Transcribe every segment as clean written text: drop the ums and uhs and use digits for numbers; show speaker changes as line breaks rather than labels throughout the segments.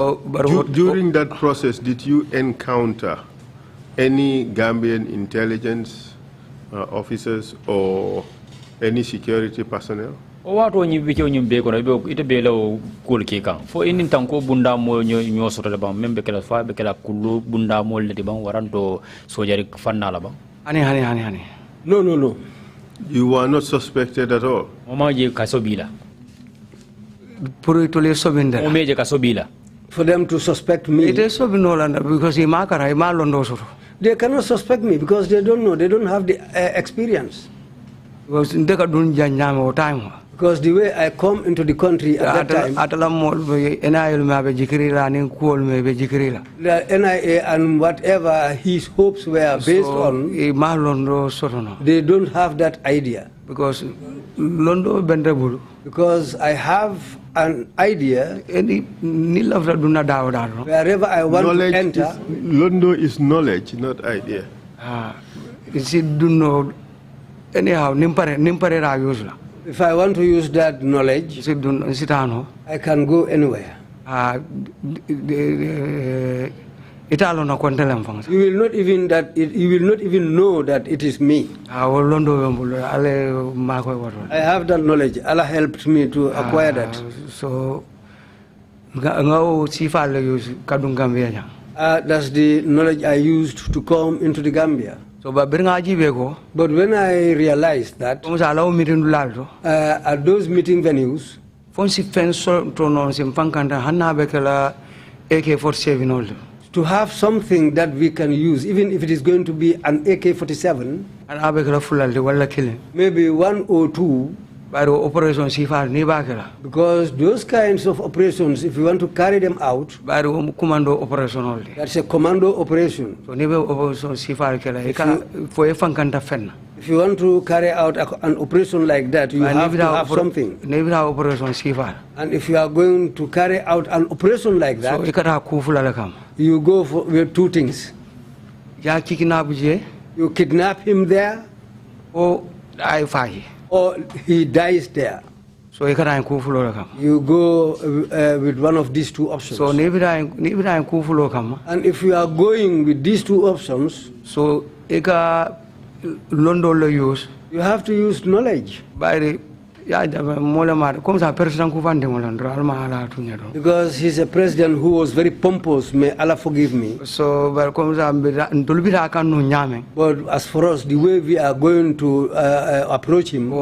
During that process, did you encounter any Gambian intelligence officers or any security personnel?
Wato nyibike nyimbe ko ite bela kul kika fo inin tanko bunda mo nyo soto ba membe kala fa be kala kullu bunda mo le ban waranto sojari fanna la ba hani no
you were not suspected at all.
Mama je kasobila
pour to le sobinda
o meje kasobila
for them to suspect me.
It is sobinola because he makara ma londo soto.
They cannot suspect me because they don't know, they don't have the experience.
Because ndeka dun janyama o time.
Because the way I come into the country at that time, the NIA and whatever his hopes were based on, they don't have that idea.
Because
I have an idea wherever I want
knowledge
to enter.
Londo is knowledge, not idea.
Anyhow, if
I want to use that knowledge, I can go anywhere.
You will not even
know that it is me. I have that knowledge. Allah helped me to acquire that.
So
that's the knowledge I used to come into the Gambia.
So,
but when I realized that at those meeting venues, to have something that we can use, even if it is going to be an AK-47, maybe 1 or 2, because those kinds of operations, if you want to carry them out, that's a commando operation. If you want to carry out an operation like that, you have to have something. And if you are going to carry out an operation like that, you go with 2 things. You kidnap him there, or he dies there.
So you
go with one of these 2 options.
So
and if you are going with these 2 options,
so you
have to use knowledge. Because he's a president who was very pompous, may Allah forgive me.
So, but
as for us, the way we are going to approach him,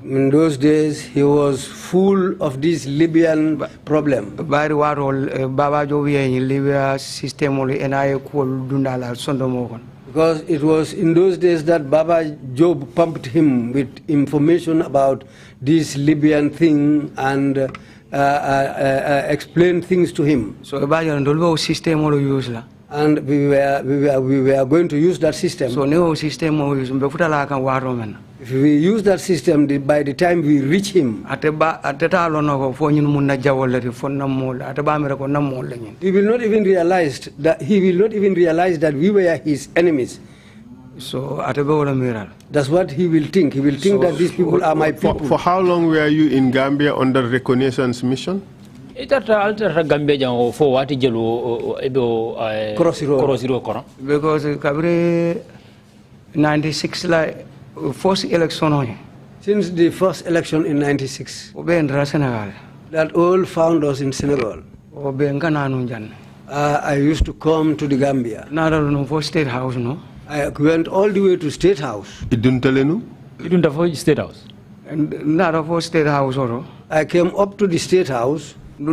in those days he was full of this Libyan problem. Because it was in those days that Baba Job pumped him with information about this Libyan thing and explained things to him.
So
and we were going to use that system.
So
if we use that system, by the time we reach him, he will not even realize that we were his enemies.
So
that's what he will think. He will think that these people are my people.
For how long were you in Gambia under reconnaissance mission?
Because
Kabri 96 first election.
Since the first election in 96, that all found us in Senegal. I used to come to the Gambia.
State House, no?
I went all the way to State House.
You don't have State House?
And not for State House.
I came up to the State House. I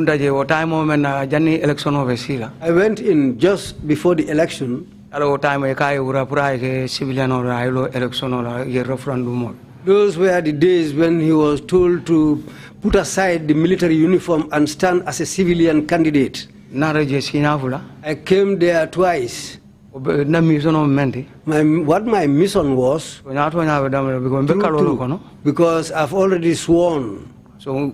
went in just before the election. Those were the days when he was told to put aside the military uniform and stand as a civilian candidate. I came there twice. What my mission was, because I've already sworn.
So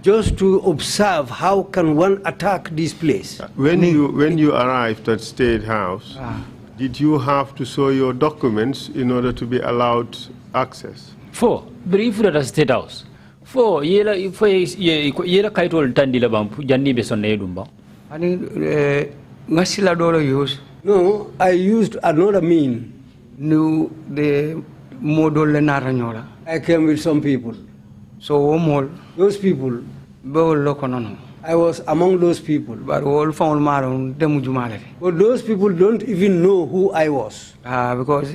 just to observe how can one attack this place.
When you arrived at State House, Did you have to show your documents in order to be allowed access?
Four. But if you at State House. Four. Yela kaitol tandila bampu janni besonne dumba.
Ani ngasila dolo use.
No, I used another mean.
No, the model naranyola.
I came with some people.
So
those people. I was among those people. But those people don't even know who I was. Because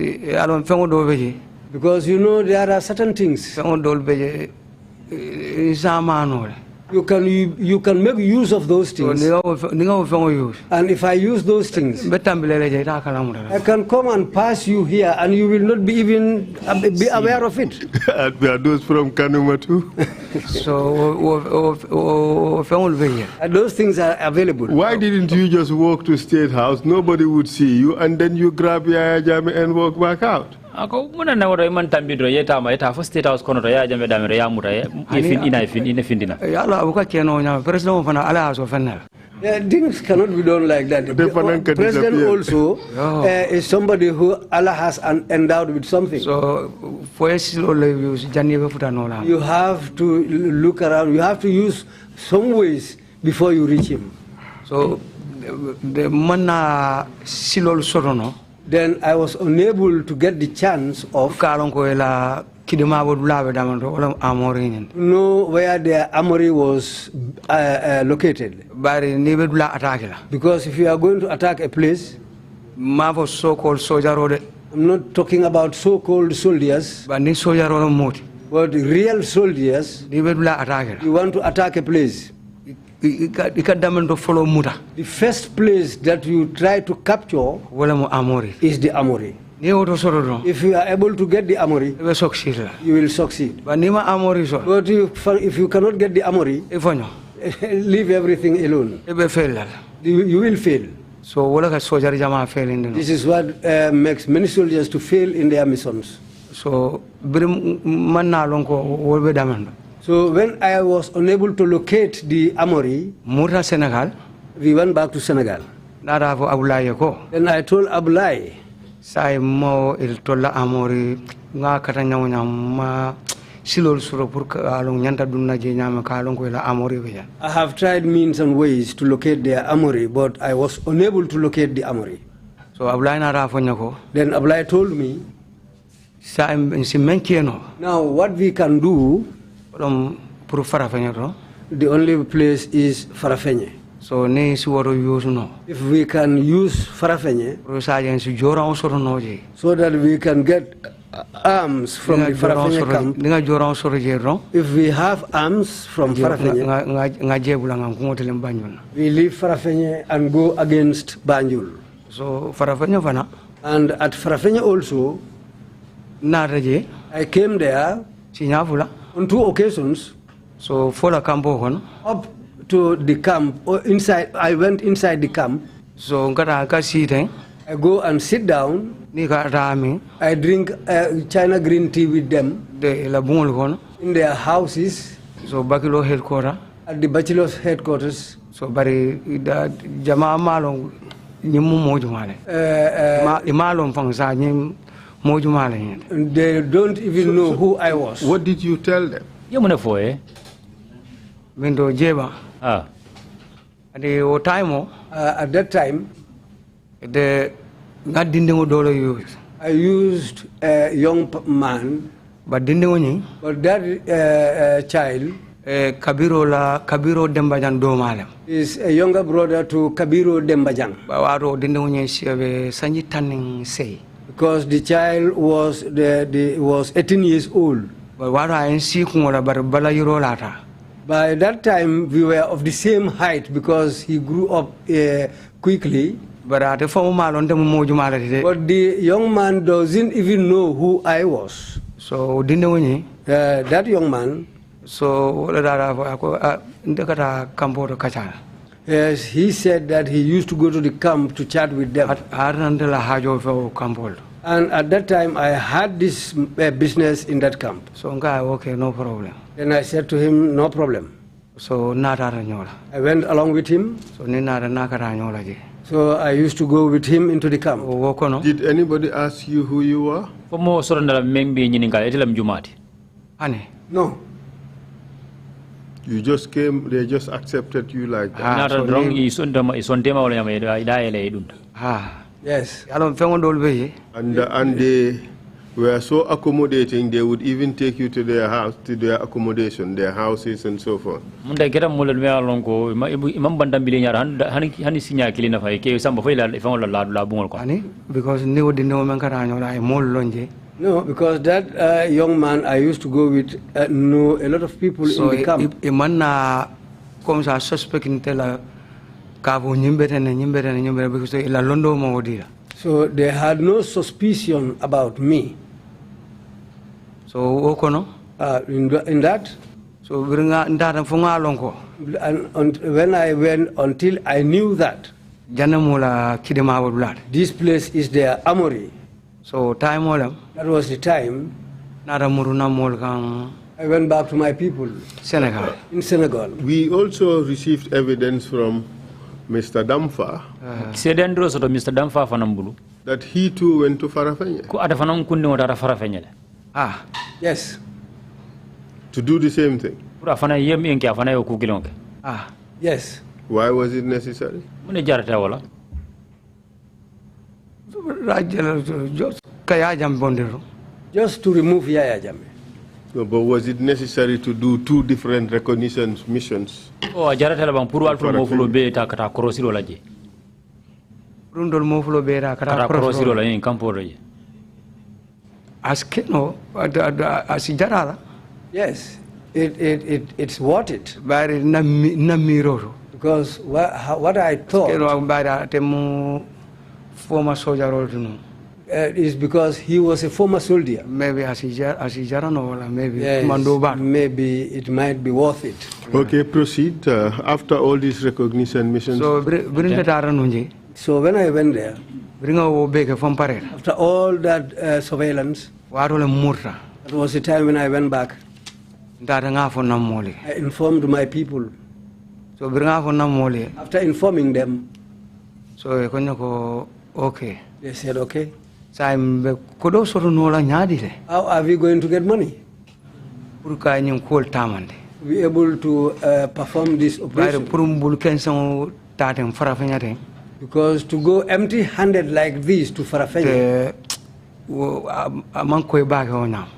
you know there are certain things. You can make use of those things. And if I use those things, I can come and pass you here and you will not be even be aware of it.
Are those from Kanuma too?
Those things are available.
Why didn't you just walk to State House? Nobody would see you, and then you grab Yaya Jammeh and walk back out.
Ako muna na wala iman tambidro yeta ma yeta first State House kono to ya Jammeh damere ya muta ina findina.
Yala abuka keno nya president fana ala aso fenel.
Things cannot be done like that. The president also is somebody who Allah has endowed with something.
So,
you have to look around. You have to use some ways before you reach him.
So, the manna silol sorono.
Then I was unable to get the chance of know where the armory was located. Because if you are going to attack a place,
so-called soldier,
I'm not talking about so-called soldiers, but real soldiers. You want to attack a place. The first place that you try to capture is the armory. If you are able to get the armory, you will succeed. But if you cannot get the armory, leave everything alone. You will fail.
So
this is what makes many soldiers to fail in their missions.
So
so when I was unable to locate the armory, we went back to Senegal. Then I told Abulai, I have tried means and ways to locate their armory, but I was unable to locate the armory.
So then
Abulai told me, now what we can do, the only place is Farafenye.
So
if we can use Farafenye, so that we can get arms from the Farafenye camp. If we have arms from Farafenye, we leave Farafenye and go against Banjul.
So Farafenye
and at Farafenye also, I came there on 2 occasions.
So for the camp
up to the camp or inside, I went inside the camp.
So I
go and sit down. I drink China green tea with them in their houses.
So Bachelor headquarters.
At the bachelor's headquarters.
So bari da jama malong nyimu mojumale. Malong fangsa nyim mojumale.
They don't even know who I was.
What did you tell them?
Mendo jeba. At the time,
at that time, I used a young man,
but
that child
Kabiro Dembajan Domalem
is a younger brother to Kabiro Dembajan. Because the child was 18 years old. By that time, we were of the same height because he grew up quickly. But the young man doesn't even know who I was.
So,
that young man, yes, he said that he used to go to the camp to chat with them. And at that time, I had this business in that camp.
So, okay, no problem.
Then I said to him, no problem.
So,
I went along with him. So I used to go with him into the camp.
Did anybody ask you who you were?
No.
You just came, they just accepted you like that.
Yes.
And they were so accommodating, they would even take you to their house, to their accommodation, their houses and so forth.
Because
no, because that young man I used to go with know a lot of people in the camp. So they had no suspicion about me.
So
in that.
So
and when I went, until I knew that this place is their armory.
So that
was the time I went back to my people in Senegal.
We also received evidence from Mr. Damfa that he too went to Farafenye.
Yes.
To do the same thing.
Yes.
Why was it necessary?
Just to remove Yaya Jammeh.
No, but was it necessary to do two different recognition missions?
Yes, it's worth it. Because what I thought
former soldier
is because he was a former soldier.
Maybe maybe
yes, maybe it might be worth it.
Okay, proceed. After all these recognition missions.
So
so when I went there, after all that surveillance, that was the time when I went back. I informed my people.
So
after informing them,
so
okay. They said okay.
How are
we going to get money? To be able to perform this operation. Because to go empty-handed like this to Farafenye,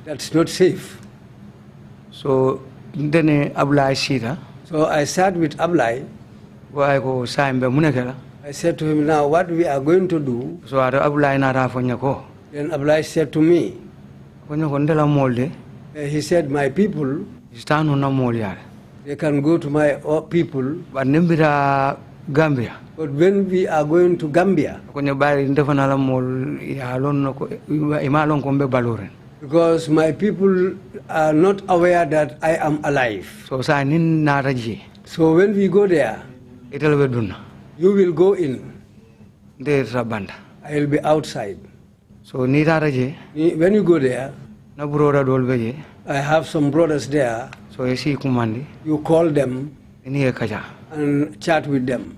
that's not safe.
So then
so I sat with Ablai. I said to him, now what we are going to do.
So then
Ablai said to me, he said, my people, they can go to my people. But when we are going to Gambia, because my people are not aware that I am alive.
So
when we go there, you will go in. I will be outside.
So when
you go there, I have some brothers there.
So you
call them and chat with them.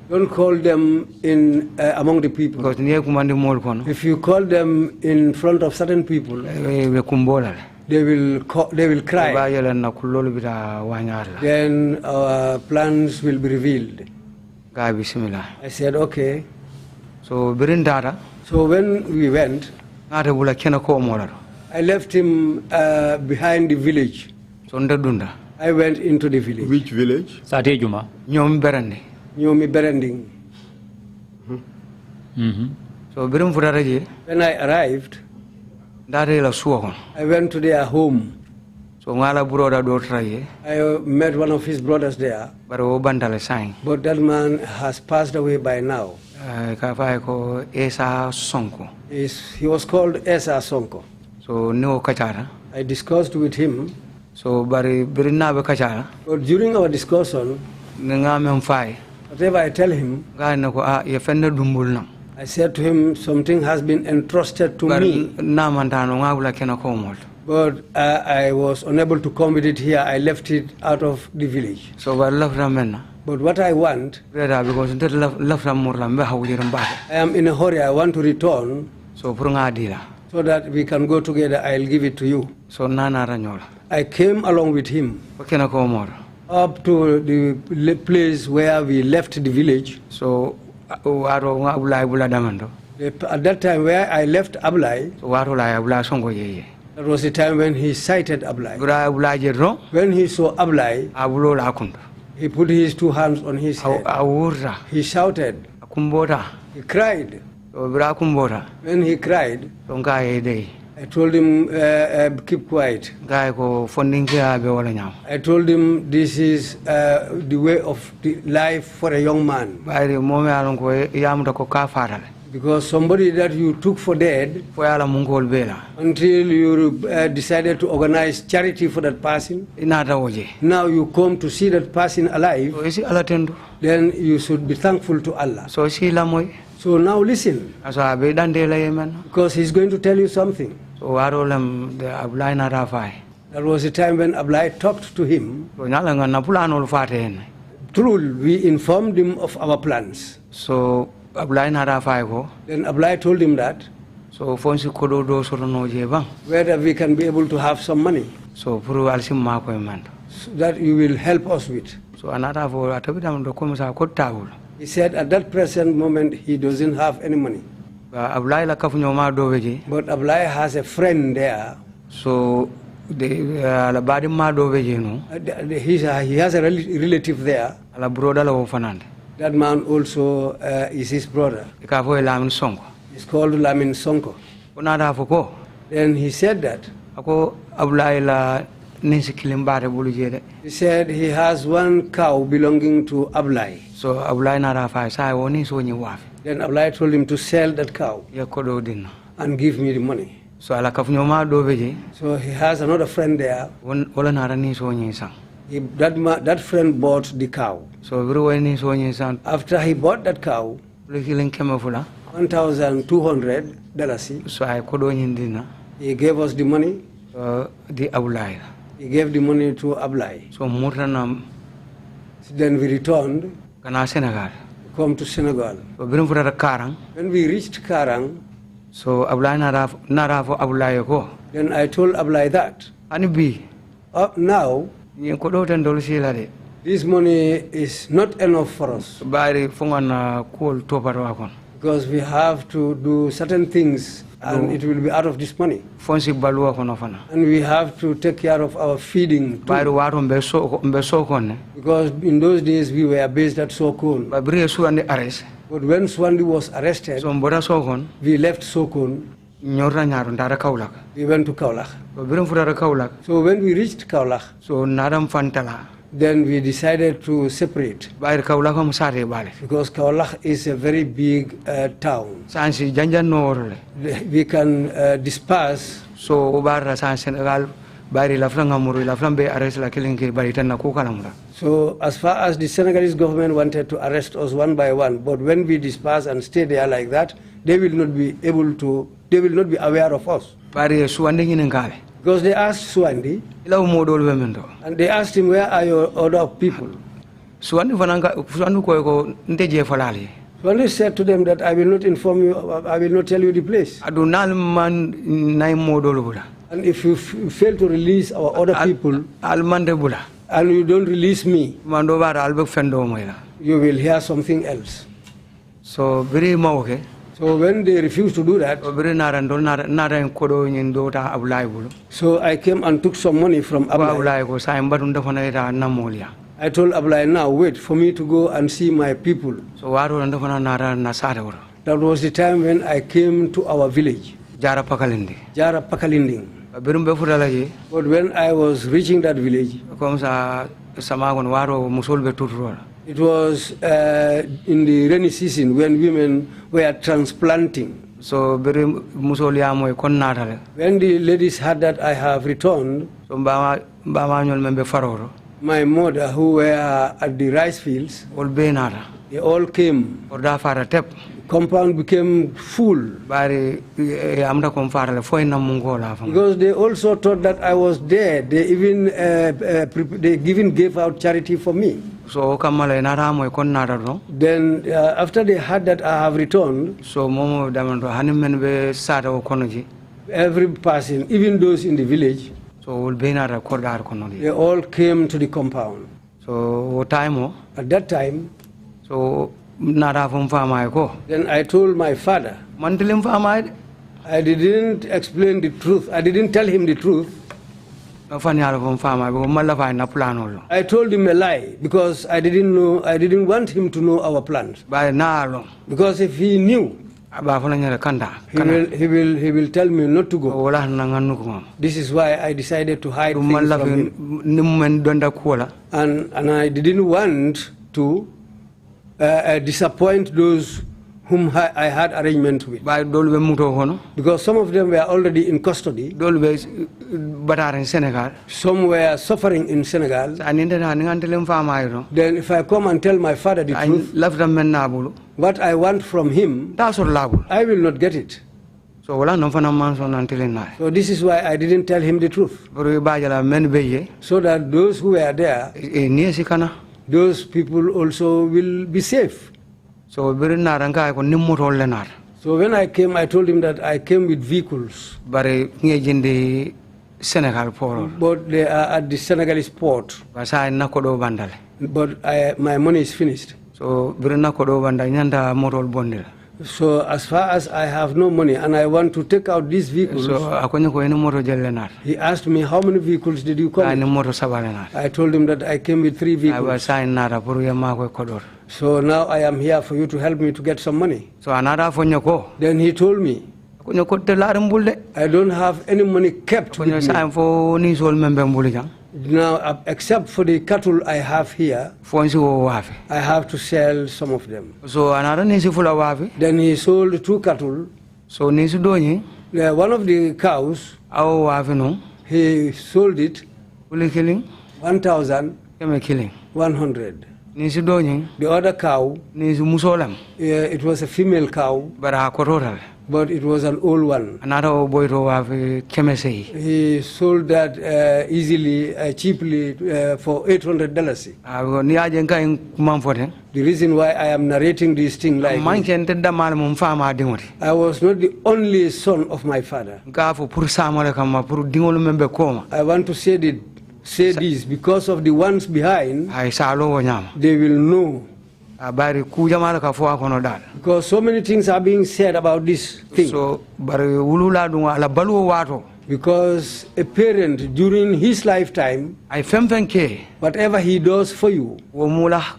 Don't call them in among the people. If you call them in front of certain people, they will cry. Then our plans will be revealed. I said okay.
So
when we went, I left him behind the village. I went into the village.
Which village?
Nyomi Berending.
So
when I arrived, I went to their home.
So I
met one of his brothers there. But that man has passed away by now. He was called Esa Sonko.
So
I discussed with him.
So
but during our discussion, whatever I tell him, I said to him, something has been entrusted to me. But I was unable to come with it here. I left it out of the village.
So
But what I want,
because
I am in a hurry. I want to return
so
that we can go together. I'll give it to you.
So
I came along with him up to the place where we left the village.
So at
that time where I left Ablai, that was the time when he sighted Ablai. When he saw Ablai, he put his two hands on his head. He shouted. He cried. When he cried, I told him, keep quiet. I told him this is the way of the life for a young man. Because somebody that you took for dead, until you decided to organize charity for that person, now you come to see that person alive, then you should be thankful to Allah. So now listen, because he's going to tell you something. That was the time when Ablai talked to him. Truly, we informed him of our plans.
So
then Ablai told him that whether we can be able to have some money so that you will help us with. He said at that present moment he doesn't have any money. But Ablai has a friend there.
So he has
a relative there. That man also is his brother. It's called Lamin Sonko. Then he said that. He said he has one cow belonging to Ablai.
So
then Ablai told him to sell that cow and give me the money. So he has another friend there. That friend bought the cow.
So
after he bought that cow, $1,200.
So
he gave us the money. He gave the money to Ablai.
So
then we returned. Come to Senegal. When we reached Karang,
so
then I told Ablai that. Now, this money is not enough for us. Because we have to do certain things and it will be out of this money. And we have to take care of our feeding too. Because in those days we were based at Sokone. But when Swandi was arrested, we left Sokone. We went to Kaulach. So when we reached Kaulach, then we decided to separate. Because Kaulach is a very big town. We can disperse. So as far as the Senegalese government wanted to arrest us one by one, but when we disperse and stay there like that, they will not be able to, they will not be aware of us. Because they asked Swandi, and they asked him, where are your other people? Swandi said to them that I will not inform you, I will not tell you the place. And if you fail to release our other people, and you don't release me, you will hear something else.
So
when they refused to do that, so I came and took some money from Ablai. I told Ablai, now wait for me to go and see my people. That was the time when I came to our village, Jara Pakalinding. But when I was reaching that village, it was in the rainy season when women were transplanting.
So when
the ladies heard that I have returned, my mother who were at the rice fields, they all came, compound became full. Because they also thought that I was dead. They even gave out charity for me. So then after they heard that I have returned, every person, even those in the village, they all came to the compound. So at that time, then I told my father, I didn't explain the truth. I didn't tell him the truth. I told him a lie because I didn't want him to know our plans. Because if he knew, he will tell me not to go. This is why I decided to hide things from him. And I didn't want to disappoint those whom I had arrangement with. Because some of them were already in custody. Some were suffering in Senegal. Then if I come and tell my father the truth, what I want from him, I will not get it. So this is why I didn't tell him the truth. So that those who were there, those people also will be safe. So when I came, I told him that I came with vehicles. But they are at the Senegalese port. But my money is finished. So as far as I have no money and I want to take out these vehicles, he asked me, how many vehicles did you come with? I told him that I came with 3 vehicles. So now I am here for you to help me to get some money. Then he told me, I don't have any money kept with me. Now, except for the cattle I have here, I have to sell some of them. Then he sold 2 cattle. One of the cows, he sold it 1,100. The other cow, it was a female cow, but it was an old one. He sold that easily, cheaply for $800. The reason why I am narrating this thing like this, I was not the only son of my father. I want to say this because of the ones behind, they will know. Because so many things are being said about this thing. Because a parent during his lifetime, whatever he does for you, that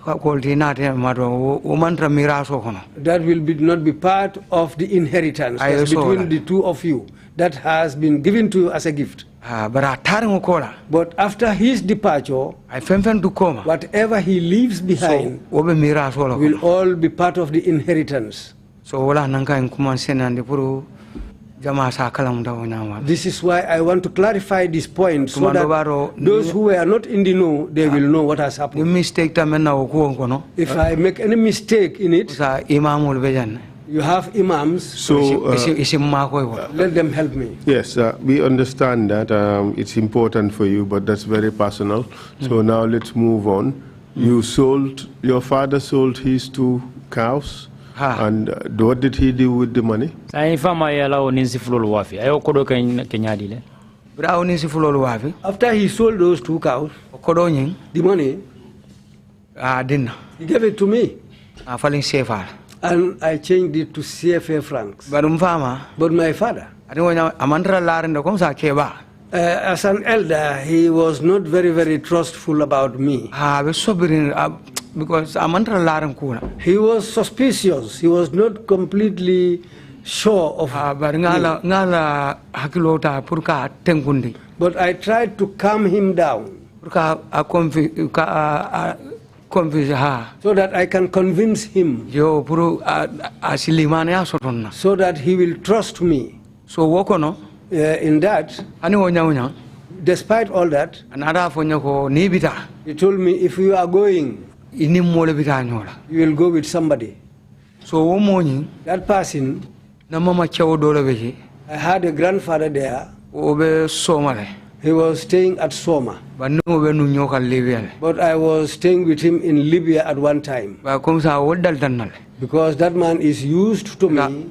will not be part of the inheritance that's between the 2 of you that has been given to you as a gift. But after his departure, whatever he leaves behind will all be part of the inheritance. This is why I want to clarify this point so that those who are not in the know, they will know what has happened. If I make any mistake in it, you have imams, so let them help me.
Yes, we understand that it's important for you, but that's very personal. So now let's move on. Your father sold his 2 cows, and what did he do with the money?
After he sold those 2 cows, the money, he gave it to me. And I changed it to CFA francs. But my father, as an elder, he was not very, very trustful about me. Because he was suspicious. He was not completely sure of me. But I tried to calm him down. So that I can convince him. So that he will trust me. In that, despite all that, he told me, if you are going, you will go with somebody.
So
that person,
na mama chawo dole beji.
I had a grandfather there.
Obe somale.
He was staying at Soma.
But
I was staying with him in Libya at one time. Because that man is used to me.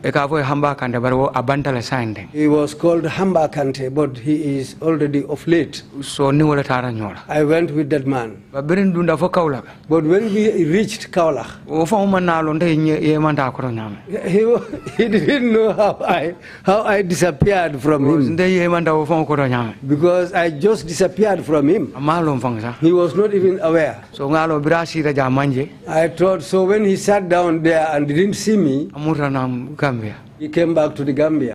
He was called Hamba Kante, but he is already of late.
So
I went with that man. But when we reached Kaulach, he didn't know how I disappeared from him. Because I just disappeared from him. He was not even aware. I thought, so when he sat down there and didn't see me, he came back to the Gambia.